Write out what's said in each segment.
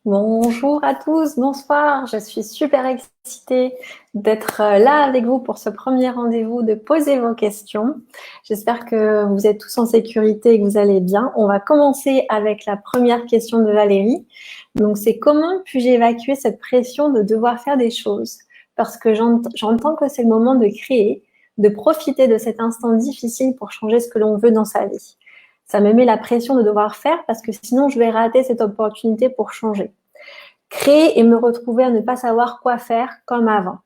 Bonjour à tous, bonsoir. Je suis super excitée d'être là avec vous pour ce premier rendez-vous, de poser vos questions. J'espère que vous êtes tous en sécurité et que vous allez bien. On va commencer avec la première question de Valérie. Donc, c'est comment puis-je évacuer cette pression de devoir faire des choses? Parce que j'entends que c'est le moment de créer, de profiter de cet instant difficile pour changer ce que l'on veut dans sa vie. Ça me met la pression de devoir faire parce que sinon je vais rater cette opportunité pour changer. Créer et me retrouver à ne pas savoir quoi faire comme avant.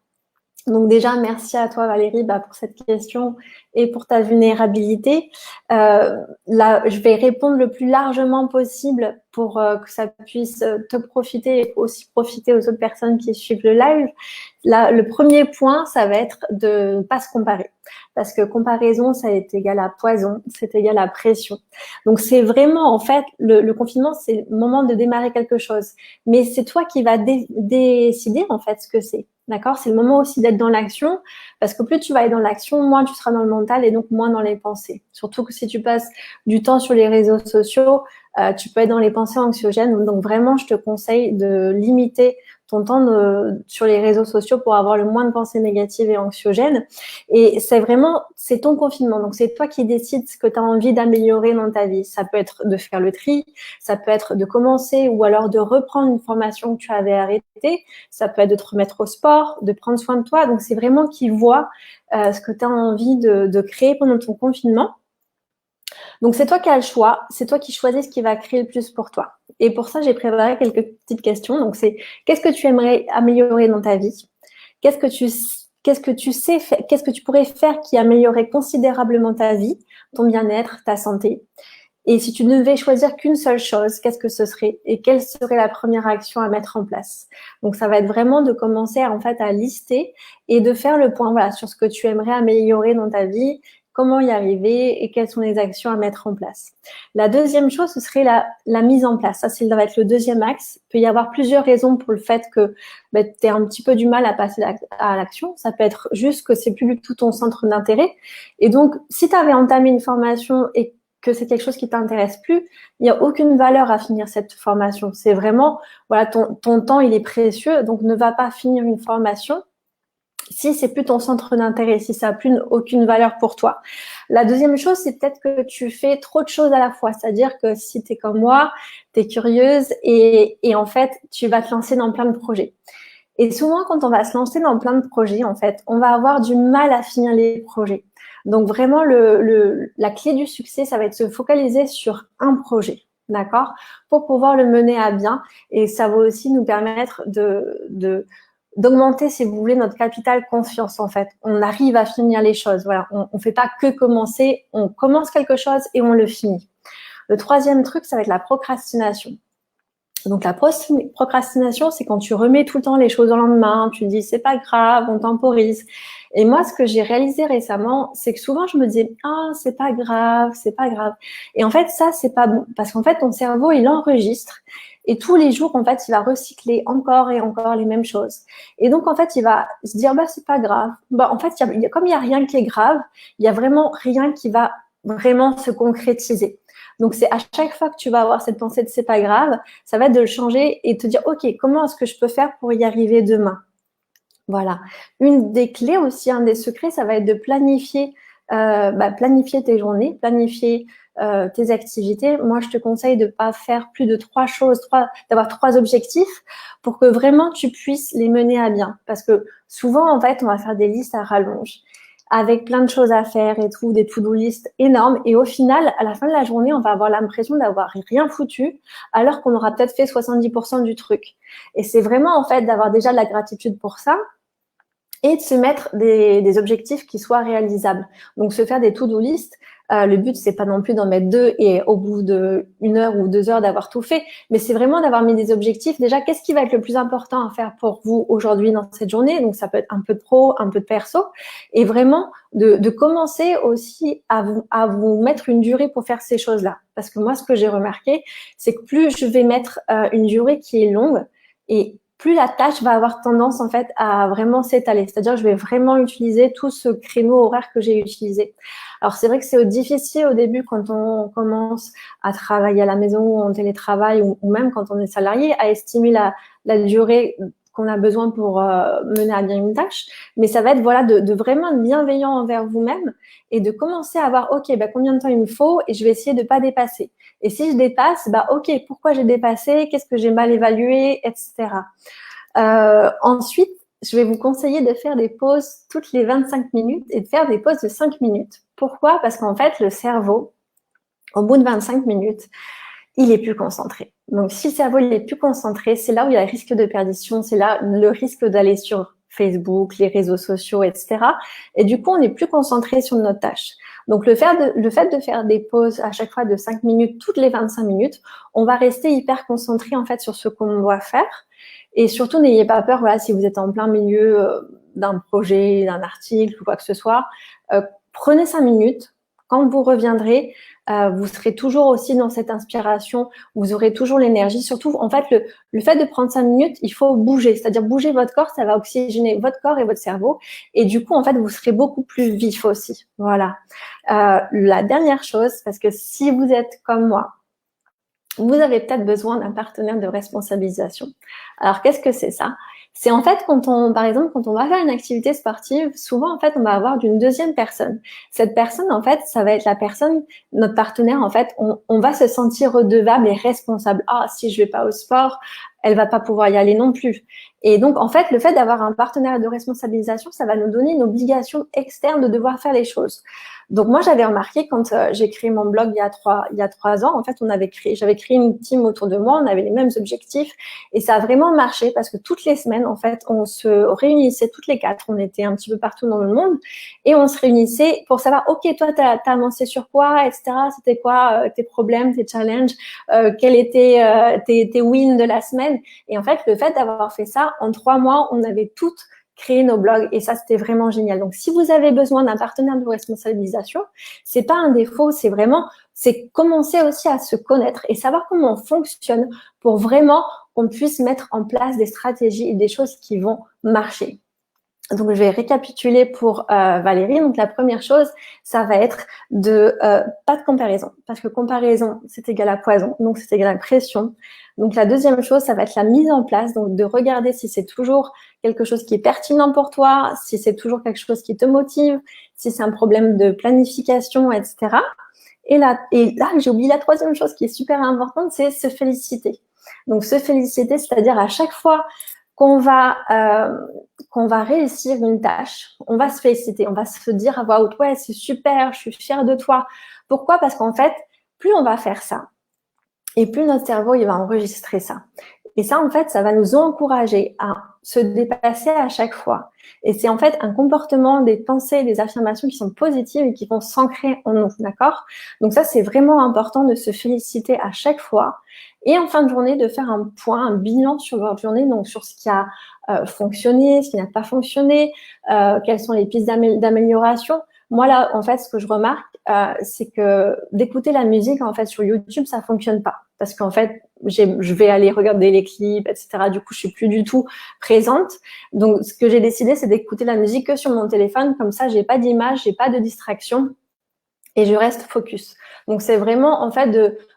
Donc déjà, merci à toi Valérie pour cette question et pour ta vulnérabilité. Là, je vais répondre le plus largement possible pour que ça puisse te profiter et aussi profiter aux autres personnes qui suivent le live. Là, le premier point, ça va être de ne pas se comparer. Parce que comparaison, ça est égal à poison, c'est égal à pression. Donc c'est vraiment, en fait, le confinement, c'est le moment de démarrer quelque chose. Mais c'est toi qui vas décider, en fait, ce que c'est. D'accord? C'est le moment aussi d'être dans l'action, parce que plus tu vas être dans l'action, moins tu seras dans le mental et donc moins dans les pensées. Surtout que si tu passes du temps sur les réseaux sociaux, tu peux être dans les pensées anxiogènes. Donc vraiment, je te conseille de limiter ton temps sur les réseaux sociaux pour avoir le moins de pensées négatives et anxiogènes. Et c'est ton confinement. Donc c'est toi qui décides ce que tu as envie d'améliorer dans ta vie. Ça peut être de faire le tri, ça peut être de commencer ou alors de reprendre une formation que tu avais arrêtée. Ça peut être de te remettre au sport, de prendre soin de toi. Donc, c'est vraiment qu'ils voient ce que tu as envie de créer pendant ton confinement. Donc, c'est toi qui as le choix. C'est toi qui choisis ce qui va créer le plus pour toi. Et pour ça, j'ai préparé quelques petites questions. Donc, c'est qu'est-ce que tu aimerais améliorer dans ta vie? Qu'est-ce que tu sais faire, qu'est-ce que tu pourrais faire qui améliorerait considérablement ta vie, ton bien-être, ta santé? Et si tu ne devais choisir qu'une seule chose, qu'est-ce que ce serait? Et quelle serait la première action à mettre en place? Donc, ça va être vraiment de commencer en fait à lister et de faire le point voilà, sur ce que tu aimerais améliorer dans ta vie, comment y arriver et quelles sont les actions à mettre en place. La deuxième chose, ce serait la mise en place. Ça, ça va être le deuxième axe. Il peut y avoir plusieurs raisons pour le fait que tu aies un petit peu du mal à passer à l'action. Ça peut être juste que c'est plus du tout ton centre d'intérêt. Et donc, si tu avais entamé une formation et que c'est quelque chose qui t'intéresse plus, il n'y a aucune valeur à finir cette formation. C'est vraiment, voilà, ton temps, il est précieux, donc ne va pas finir une formation si c'est plus ton centre d'intérêt, si ça n'a plus aucune valeur pour toi. La deuxième chose, c'est peut-être que tu fais trop de choses à la fois. C'est-à-dire que si tu es comme moi, tu es curieuse et en fait, tu vas te lancer dans plein de projets. Et souvent, quand on va se lancer dans plein de projets, en fait, on va avoir du mal à finir les projets. Donc vraiment, la clé du succès, ça va être de se focaliser sur un projet, d'accord, pour pouvoir le mener à bien. Et ça va aussi nous permettre d'augmenter, si vous voulez, notre capital confiance, en fait. On arrive à finir les choses. Voilà, on ne fait pas que commencer, on commence quelque chose et on le finit. Le troisième truc, ça va être la procrastination. Donc la procrastination, c'est quand tu remets tout le temps les choses au lendemain, tu te dis c'est pas grave, on temporise. Et moi, ce que j'ai réalisé récemment, c'est que souvent je me disais ah c'est pas grave, c'est pas grave. Et en fait ça c'est pas bon parce qu'en fait ton cerveau il enregistre et tous les jours en fait il va recycler encore et encore les mêmes choses. Et donc en fait il va se dire bah c'est pas grave. Bah en fait comme il y a rien qui est grave, il y a vraiment rien qui va vraiment se concrétiser. Donc, c'est à chaque fois que tu vas avoir cette pensée de c'est pas grave, ça va être de le changer et te dire, OK, comment est-ce que je peux faire pour y arriver demain? Voilà. Une des clés aussi, un des secrets, ça va être de planifier tes journées, planifier tes activités. Moi, je te conseille de pas faire plus de 3 choses, d'avoir 3 objectifs pour que vraiment tu puisses les mener à bien. Parce que souvent, en fait, on va faire des listes à rallonge avec plein de choses à faire et tout, des to-do list énormes. Et au final, à la fin de la journée, on va avoir l'impression d'avoir rien foutu, alors qu'on aura peut-être fait 70% du truc. Et c'est vraiment, en fait, d'avoir déjà de la gratitude pour ça et de se mettre des objectifs qui soient réalisables. Donc, se faire des to-do list. Le but, c'est pas non plus d'en mettre 2 et au bout d'1 heure ou 2 heures d'avoir tout fait, mais c'est vraiment d'avoir mis des objectifs. Déjà, qu'est-ce qui va être le plus important à faire pour vous aujourd'hui dans cette journée? Donc, ça peut être un peu de pro, un peu de perso, et vraiment de commencer aussi à vous mettre une durée pour faire ces choses-là. Parce que moi, ce que j'ai remarqué, c'est que plus je vais mettre une durée qui est longue, et plus la tâche va avoir tendance en fait à vraiment s'étaler. C'est-à-dire je vais vraiment utiliser tout ce créneau horaire que j'ai utilisé. Alors c'est vrai que c'est difficile au début quand on commence à travailler à la maison ou en télétravail ou même quand on est salarié à estimer la durée qu'on a besoin pour mener à bien une tâche. Mais ça va être voilà de vraiment être bienveillant envers vous-même et de commencer à voir ok combien de temps il me faut et je vais essayer de pas dépasser. Et si je dépasse, ok, pourquoi j'ai dépassé, qu'est-ce que j'ai mal évalué, etc. Ensuite, je vais vous conseiller de faire des pauses toutes les 25 minutes et de faire des pauses de 5 minutes. Pourquoi? Parce qu'en fait, le cerveau, au bout de 25 minutes, il est plus concentré. Donc, si le cerveau il est plus concentré, c'est là où il y a le risque de perdition, c'est là le risque d'aller sur Facebook, les réseaux sociaux, etc. Et du coup, on est plus concentré sur notre tâche. Donc, le fait de faire des pauses à chaque fois de 5 minutes, toutes les 25 minutes, on va rester hyper concentré en fait sur ce qu'on doit faire. Et surtout, n'ayez pas peur, voilà, si vous êtes en plein milieu d'un projet, d'un article ou quoi que ce soit, prenez 5 minutes. Quand vous reviendrez, vous serez toujours aussi dans cette inspiration, vous aurez toujours l'énergie. Surtout, en fait, le fait de prendre 5 minutes, il faut bouger. C'est-à-dire bouger votre corps, ça va oxygéner votre corps et votre cerveau. Et du coup, en fait, vous serez beaucoup plus vif aussi. Voilà. La dernière chose, parce que si vous êtes comme moi, vous avez peut-être besoin d'un partenaire de responsabilisation. Alors, qu'est-ce que c'est ça? C'est en fait par exemple, quand on va faire une activité sportive, souvent, en fait, on va avoir d'une deuxième personne. Cette personne, en fait, ça va être la personne, notre partenaire, en fait, on va se sentir redevable et responsable. Ah, si je vais pas au sport, elle va pas pouvoir y aller non plus. Et donc, en fait, le fait d'avoir un partenaire de responsabilisation, ça va nous donner une obligation externe de devoir faire les choses. Donc, moi, j'avais remarqué quand j'ai créé mon blog il y a 3 ans, en fait, j'avais créé une team autour de moi, on avait les mêmes objectifs et ça a vraiment marché parce que toutes les semaines, en fait, on se réunissait toutes les 4, on était un petit peu partout dans le monde et on se réunissait pour savoir, ok, toi, t'as avancé sur quoi, etc. C'était quoi tes problèmes, tes challenges, quels étaient tes wins de la semaine. Et en fait, le fait d'avoir fait ça, en 3 mois, on avait toutes créé nos blogs et ça, c'était vraiment génial. Donc, si vous avez besoin d'un partenaire de responsabilisation, c'est pas un défaut, c'est commencer aussi à se connaître et savoir comment on fonctionne pour vraiment qu'on puisse mettre en place des stratégies et des choses qui vont marcher. Donc, je vais récapituler pour Valérie. Donc, la première chose, ça va être pas de comparaison, parce que comparaison, c'est égal à poison, donc c'est égal à pression. Donc, la deuxième chose, ça va être la mise en place, donc de regarder si c'est toujours quelque chose qui est pertinent pour toi, si c'est toujours quelque chose qui te motive, si c'est un problème de planification, etc. Et là, j'ai oublié la troisième chose qui est super importante, c'est se féliciter. Donc, se féliciter, c'est-à-dire à chaque fois qu'on va réussir une tâche, on va se féliciter, on va se dire à voix haute, ouais, c'est super, je suis fière de toi. Pourquoi? Parce qu'en fait, plus on va faire ça, et plus notre cerveau, il va enregistrer ça. Et ça, en fait, ça va nous encourager à se dépasser à chaque fois. Et c'est en fait un comportement, des pensées, des affirmations qui sont positives et qui vont s'ancrer en nous, d'accord? Donc ça, c'est vraiment important de se féliciter à chaque fois. Et en fin de journée, de faire un point, un bilan sur votre journée, donc sur ce qui a fonctionné, ce qui n'a pas fonctionné, quelles sont les pistes d'amélioration. Moi, là, en fait, ce que je remarque, c'est que d'écouter la musique, en fait, sur YouTube, ça fonctionne pas. Parce qu'en fait, je vais aller regarder les clips, etc. Du coup, je suis plus du tout présente. Donc, ce que j'ai décidé, c'est d'écouter la musique que sur mon téléphone. Comme ça, j'ai pas d'image, j'ai pas de distraction et je reste focus. Donc, c'est vraiment, en fait,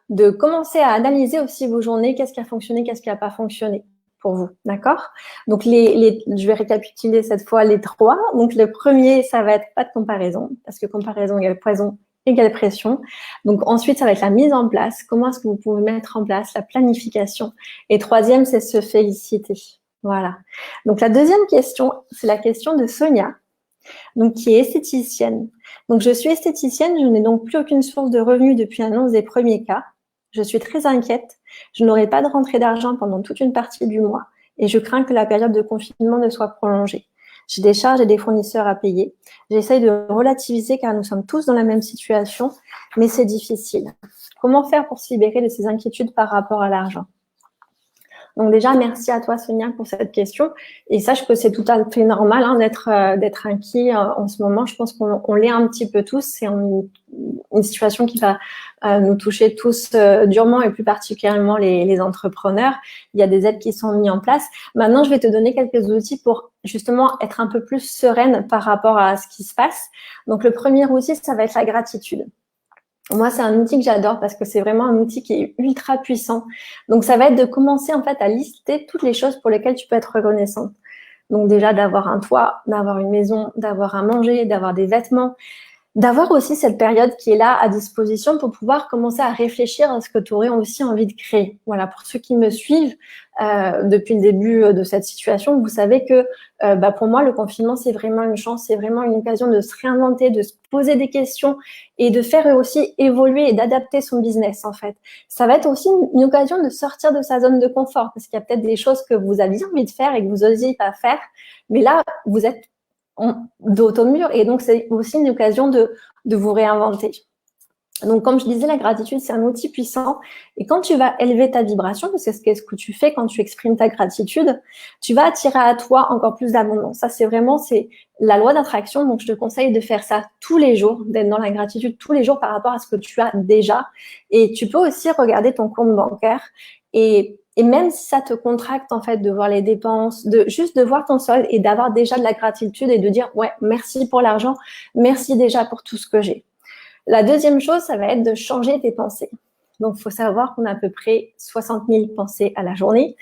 de commencer à analyser aussi vos journées, qu'est-ce qui a fonctionné, qu'est-ce qui a pas fonctionné pour vous, d'accord? Donc, je vais récapituler cette fois les 3. Donc, le premier, ça va être pas de comparaison, parce que comparaison égale poison égale pression. Donc, ensuite, ça va être la mise en place. Comment est-ce que vous pouvez mettre en place la planification? Et troisième, c'est se féliciter. Voilà. Donc, la deuxième question, c'est la question de Sonia, donc qui est esthéticienne. Donc, je suis esthéticienne, je n'ai donc plus aucune source de revenus depuis l'annonce des premiers cas. Je suis très inquiète. Je n'aurai pas de rentrée d'argent pendant toute une partie du mois et je crains que la période de confinement ne soit prolongée. J'ai des charges et des fournisseurs à payer. J'essaye de relativiser car nous sommes tous dans la même situation, mais c'est difficile. Comment faire pour se libérer de ces inquiétudes par rapport à l'argent? Donc déjà, merci à toi Sonia pour cette question. Et sache que c'est tout à fait normal d'être inquiet en ce moment. Je pense qu'on l'est un petit peu tous et une situation qui va nous toucher tous durement et plus particulièrement les entrepreneurs. Il y a des aides qui sont mises en place. Maintenant, je vais te donner quelques outils pour justement être un peu plus sereine par rapport à ce qui se passe. Donc, le premier outil, ça va être la gratitude. Moi, c'est un outil que j'adore parce que c'est vraiment un outil qui est ultra puissant. Donc, ça va être de commencer en fait à lister toutes les choses pour lesquelles tu peux être reconnaissante. Donc déjà d'avoir un toit, d'avoir une maison, d'avoir à manger, d'avoir des vêtements, d'avoir aussi cette période qui est là à disposition pour pouvoir commencer à réfléchir à ce que tu aurais aussi envie de créer. Voilà, pour ceux qui me suivent depuis le début de cette situation, vous savez que pour moi, le confinement, c'est vraiment une chance, c'est vraiment une occasion de se réinventer, de se poser des questions et de faire aussi évoluer et d'adapter son business, en fait. Ça va être aussi une occasion de sortir de sa zone de confort parce qu'il y a peut-être des choses que vous aviez envie de faire et que vous n'osiez pas faire, mais là, vous êtes dos au mur et donc c'est aussi une occasion de vous réinventer. Donc comme je disais, la gratitude c'est un outil puissant et quand tu vas élever ta vibration, parce que c'est ce que tu fais quand tu exprimes ta gratitude, tu vas attirer à toi encore plus d'abondance. Ça c'est la loi d'attraction, donc je te conseille de faire ça tous les jours, d'être dans la gratitude tous les jours par rapport à ce que tu as déjà. Et tu peux aussi regarder ton compte bancaire et même si ça te contracte en fait de voir les dépenses, juste de voir ton solde et d'avoir déjà de la gratitude et de dire ouais, merci pour l'argent, merci déjà pour tout ce que j'ai. La deuxième chose, ça va être de changer tes pensées. Donc, il faut savoir qu'on a à peu près 60 000 pensées à la journée.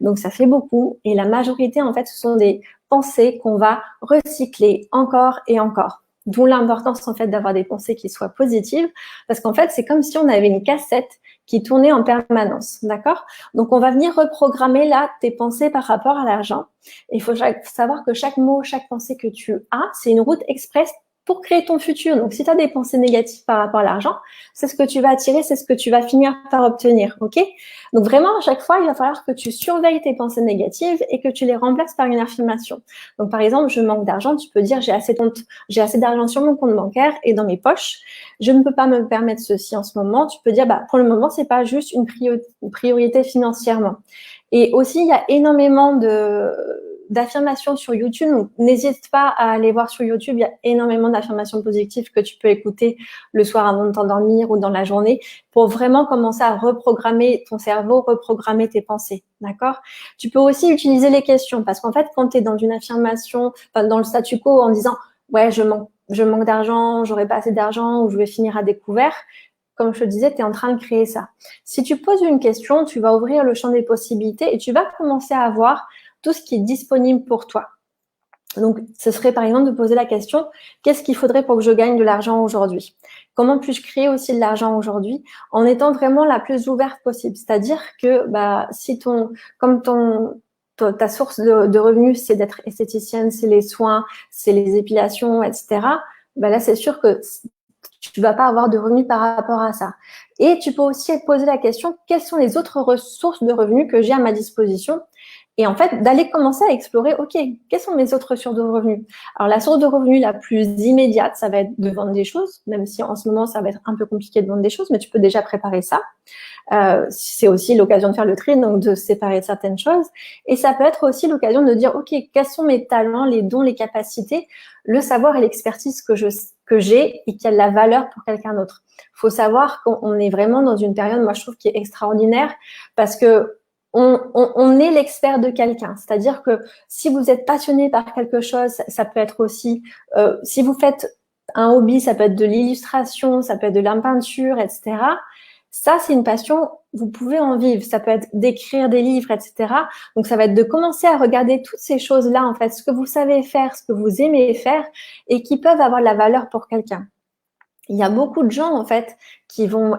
Donc, ça fait beaucoup. Et la majorité, en fait, ce sont des pensées qu'on va recycler encore et encore. D'où l'importance, en fait, d'avoir des pensées qui soient positives. Parce qu'en fait, c'est comme si on avait une cassette qui tournait en permanence. D'accord? Donc, on va venir reprogrammer là tes pensées par rapport à l'argent. Et il faut savoir que chaque mot, chaque pensée que tu as, c'est une route express pour créer ton futur. Donc, si tu as des pensées négatives par rapport à l'argent, c'est ce que tu vas attirer, c'est ce que tu vas finir par obtenir. OK? Donc, vraiment, à chaque fois, il va falloir que tu surveilles tes pensées négatives et que tu les remplaces par une affirmation. Donc, par exemple, je manque d'argent, tu peux dire j'ai assez d'argent sur mon compte bancaire et dans mes poches. Je ne peux pas me permettre ceci en ce moment. Tu peux dire, pour le moment, c'est pas juste une priorité financièrement. Et aussi, il y a énormément d'affirmations sur YouTube. Donc, n'hésite pas à aller voir sur YouTube. Il y a énormément d'affirmations positives que tu peux écouter le soir avant de t'endormir ou dans la journée pour vraiment commencer à reprogrammer ton cerveau, reprogrammer tes pensées. D'accord? Tu peux aussi utiliser les questions parce qu'en fait, quand tu es dans une affirmation, dans le statu quo en disant « ouais, je manque d'argent, j'aurai pas assez d'argent ou je vais finir à découvert », comme je te disais, tu es en train de créer ça. Si tu poses une question, tu vas ouvrir le champ des possibilités et tu vas commencer à voir tout ce qui est disponible pour toi. Donc, ce serait par exemple de poser la question, qu'est-ce qu'il faudrait pour que je gagne de l'argent aujourd'hui? Comment puis-je créer aussi de l'argent aujourd'hui en étant vraiment la plus ouverte possible? C'est-à-dire que si ta source de revenus, c'est d'être esthéticienne, c'est les soins, c'est les épilations, etc., là, c'est sûr que tu vas pas avoir de revenus par rapport à ça. Et tu peux aussi te poser la question, quelles sont les autres ressources de revenus que j'ai à ma disposition? Et en fait, d'aller commencer à explorer, OK, quelles sont mes autres sources de revenus? Alors, la source de revenus la plus immédiate, ça va être de vendre des choses, même si en ce moment, ça va être un peu compliqué de vendre des choses, mais tu peux déjà préparer ça. C'est aussi l'occasion de faire le tri, donc de séparer certaines choses. Et ça peut être aussi l'occasion de dire, OK, quels sont mes talents, les dons, les capacités, le savoir et l'expertise que j'ai et qui a de la valeur pour quelqu'un d'autre. Il faut savoir qu'on est vraiment dans une période, moi, je trouve, qui est extraordinaire parce que on est l'expert de quelqu'un. C'est-à-dire que si vous êtes passionné par quelque chose, ça peut être aussi, si vous faites un hobby, ça peut être de l'illustration, ça peut être de la peinture, etc. Ça, c'est une passion, vous pouvez en vivre. Ça peut être d'écrire des livres, etc. Donc, ça va être de commencer à regarder toutes ces choses-là, en fait, ce que vous savez faire, ce que vous aimez faire et qui peuvent avoir de la valeur pour quelqu'un. Il y a beaucoup de gens, en fait, qui vont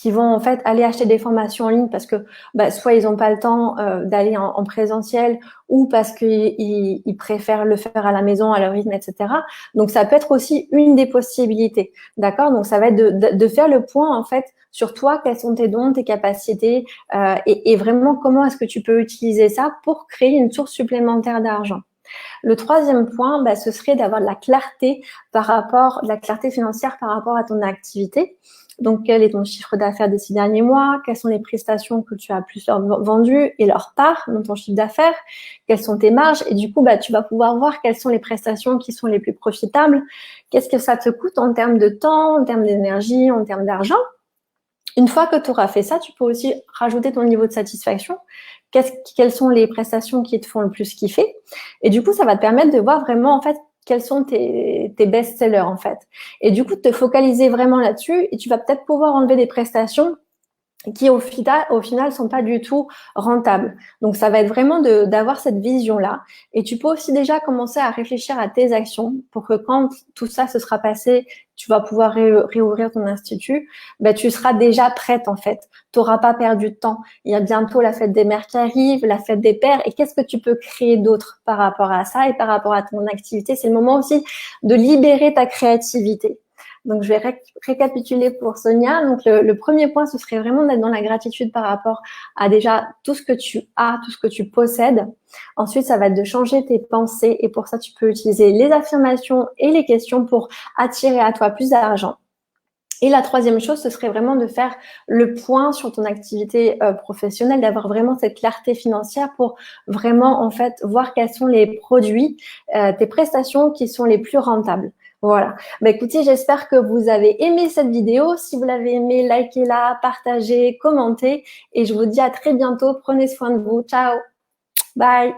en fait aller acheter des formations en ligne parce que soit ils n'ont pas le temps d'aller en présentiel ou parce qu'ils préfèrent le faire à la maison à leur rythme, etc. Donc ça peut être aussi une des possibilités, d'accord? Donc ça va être de faire le point en fait sur toi, quels sont tes dons, tes capacités et vraiment comment est-ce que tu peux utiliser ça pour créer une source supplémentaire d'argent. Le troisième point, ce serait d'avoir de la clarté financière par rapport à ton activité. Donc, quel est ton chiffre d'affaires des 6 derniers mois? Quelles sont les prestations que tu as plus vendues et leur part dans ton chiffre d'affaires? Quelles sont tes marges? Et du coup, tu vas pouvoir voir quelles sont les prestations qui sont les plus profitables. Qu'est-ce que ça te coûte en termes de temps, en termes d'énergie, en termes d'argent? Une fois que tu auras fait ça, tu peux aussi rajouter ton niveau de satisfaction. Quelles sont les prestations qui te font le plus kiffer? Et du coup, ça va te permettre de voir vraiment, en fait, quels sont tes best-sellers, en fait. Et du coup, te focaliser vraiment là-dessus et tu vas peut-être pouvoir enlever des prestations qui au final sont pas du tout rentables. Donc ça va être vraiment d'avoir cette vision-là. Et tu peux aussi déjà commencer à réfléchir à tes actions pour que quand tout ça se sera passé, tu vas pouvoir réouvrir ton institut, tu seras déjà prête en fait. Tu n'auras pas perdu de temps. Il y a bientôt la fête des mères qui arrive, la fête des pères. Et qu'est-ce que tu peux créer d'autre par rapport à ça et par rapport à ton activité? C'est le moment aussi de libérer ta créativité. Donc, je vais récapituler pour Sonia. Donc, le premier point, ce serait vraiment d'être dans la gratitude par rapport à déjà tout ce que tu as, tout ce que tu possèdes. Ensuite, ça va être de changer tes pensées et pour ça, tu peux utiliser les affirmations et les questions pour attirer à toi plus d'argent. Et la troisième chose, ce serait vraiment de faire le point sur ton activité professionnelle, d'avoir vraiment cette clarté financière pour vraiment, en fait, voir quels sont les produits, tes prestations qui sont les plus rentables. Voilà. Écoutez, j'espère que vous avez aimé cette vidéo. Si vous l'avez aimée, likez-la, partagez, commentez. Et je vous dis à très bientôt. Prenez soin de vous. Ciao. Bye.